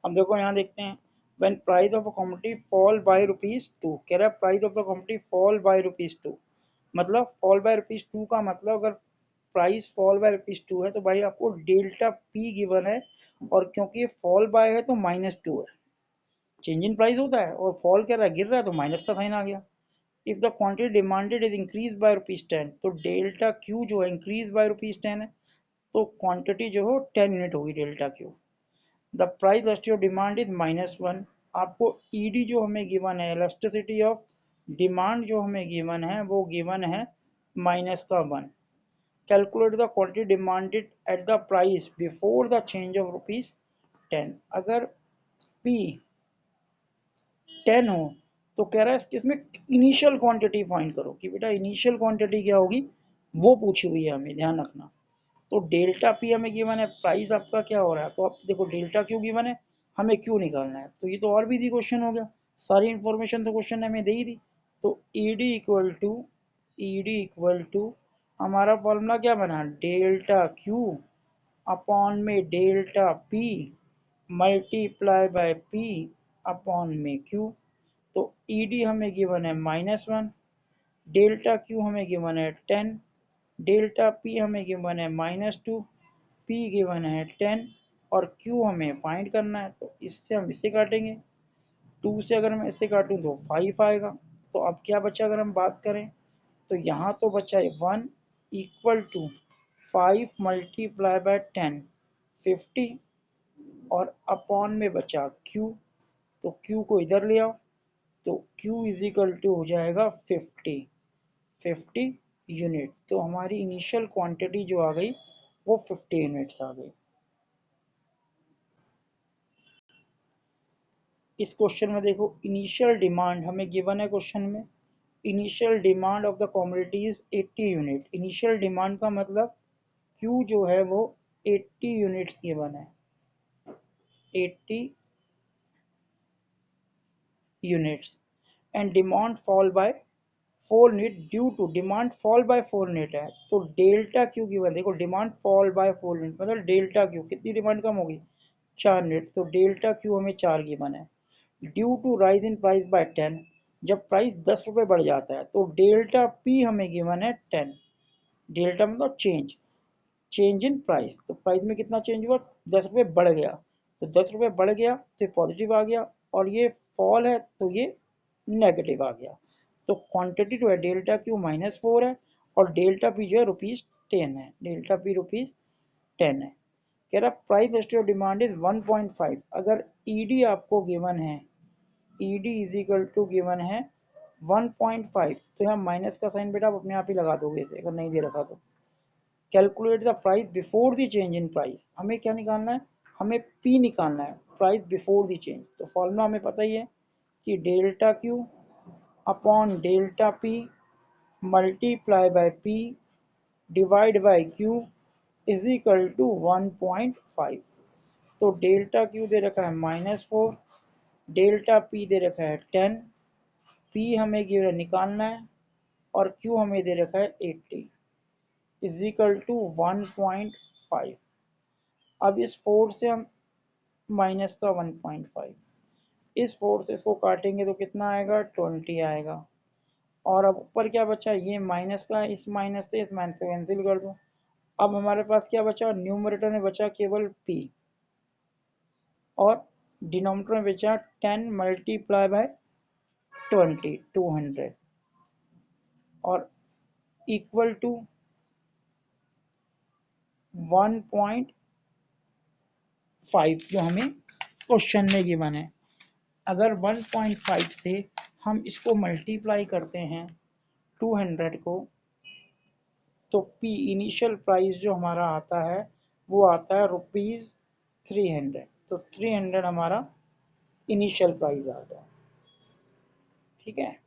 अब देखो यहाँ देखते हैं, when price of a commodity fall bye ₹2, कह रहा है price of the commodity fall bye ₹2, मतलब फॉल बाय ₹2 का मतलब अगर प्राइस फॉल बाय ₹2 है तो भाई आपको डेल्टा पी गिवन है, और क्योंकि ये फॉल बाय है तो -2 है, चेंज इन प्राइस होता है और फॉल कर रहा है, गिर रहा है तो माइनस का साइन आ गया। If the quantity demanded is increase by ₹10, तो डेल्टा क्यू जो है इंक्रीज बाय ₹10 है, तो क्वांटिटी जो है 10 यूनिट होगी delta Q. The price elasticity of demand is -1, आपको ईडी जो हमें गिवन है, इलास्टिसिटी ऑफ डिमांड जो हमें गिवन है वो गिवन है -1। Calculate the quantity demanded at the price before the change of ₹10, अगर पी 10 हो तो कह रहा है इसमें इनिशियल क्वांटिटी फाइंड करो, कि बेटा इनिशियल क्वांटिटी क्या होगी वो पूछी हुई है हमें, ध्यान रखना। तो डेल्टा पी हमें गिवन है, प्राइस आपका क्या हो रहा है, तो आप देखो डेल्टा क्यू गिवन है, हमें क्यू निकालना है, तो ये तो और भी दी क्वेश्चन हो गया, सारी इंफॉर्मेशन तो क्वेश्चन ने हमें दे ही दी। तो ईडी इक्वल टू हमारा फॉर्मूला क्या बना, डेल्टा क्यू अपॉन में delta P multiply by P upon में क्यू। तो ईडी हमें गिवन है -1, डेल्टा क्यू हमें गिवन है 10, डेल्टा पी हमें गिवन है -2, पी गिवन है 10 और क्यू हमें फाइंड करना है। तो इससे हम इसे काटेंगे, 2 से अगर मैं इसे काटूं तो 5 आएगा। तो अब क्या बचा, अगर हम बात करें तो यहाँ तो बचा है 1 इक्वल टू 5 मल्टीप्लाई बाय 10 50, और अपॉन में बचा Q, तो Q को इधर ले आओ, तो Q इज इक्वल टू हो जाएगा 50 यूनिट। तो हमारी इनिशियल क्वांटिटी जो आ गई वो 50 यूनिट्स आ गई। इस क्वेश्चन में देखो इनिशियल डिमांड हमें गिवन है, क्वेश्चन में initial demand of the commodities 80 unit, initial demand का मतलब Q जो है वो 80 यूनिट्स गिवन है, 80 units, and demand fall by 4 unit due to demand fall by 4 unit है, तो डेल्टा क्यू गिवन, देखो डिमांड फॉल बाय 4 यूनिट मतलब डेल्टा क्यू कितनी डिमांड कम होगी, 4 यूनिट, तो डेल्टा क्यू हमें 4 गिवन है। Due to rise in price by 10, जब प्राइस 10 रुपये बढ़ जाता है तो डेल्टा पी हमें गिवन है 10, डेल्टा मतलब चेंज इन प्राइस, तो प्राइस में कितना चेंज हुआ, 10 रुपये बढ़ गया, तो 10 रुपये बढ़ गया तो ये पॉजिटिव आ गया, और ये फॉल है तो ये नेगेटिव आ गया। तो क्वांटिटी जो है डेल्टा क्यू -4 है, और डेल्टा पी जो है ₹10 है, डेल्टा पी ₹10 है। कह रहा प्राइस रेशियो डिमांड इज 1.5, अगर ईडी आपको गिवन है, ED is equal to given है 1.5, तो यहाँ माइनस का साइन बेटा आप अपने आप ही लगा दोगे इसे, अगर नहीं दे रखा तो। Calculate the price before the change in price, हमें क्या निकालना है, हमें पी निकालना है, प्राइस बिफोर द चेंज। तो फॉर्मूला हमें पता ही है कि delta Q upon delta P multiply by P divide by Q is equal to 1.5। तो डेल्टा क्यू दे रखा है -4, डेल्टा पी दे रखा है 10, पी हमें निकालना है और क्यू हमें दे रखा है 80 इज इक्वल टू 1.5। अब इस 4 से हम माइनस का 1.5, इस 4 से इसको काटेंगे तो कितना आएगा, 20 आएगा। और अब ऊपर क्या बचा, ये माइनस का, इस माइनस से इस माइनस से कैंसिल कर दो। अब हमारे पास क्या बचा, न्यूमरेटर में बचा केवल p, और डिनोमिनेटर में बचा 10 मल्टीप्लाई बाय 20 200, और इक्वल टू 1.5 जो हमें क्वेश्चन में गिवन है। अगर 1.5 से हम इसको मल्टीप्लाई करते हैं 200 को, तो P इनिशियल प्राइस जो हमारा आता है वो आता है ₹300, तो 300 हमारा इनिशियल प्राइस आता है, ठीक है।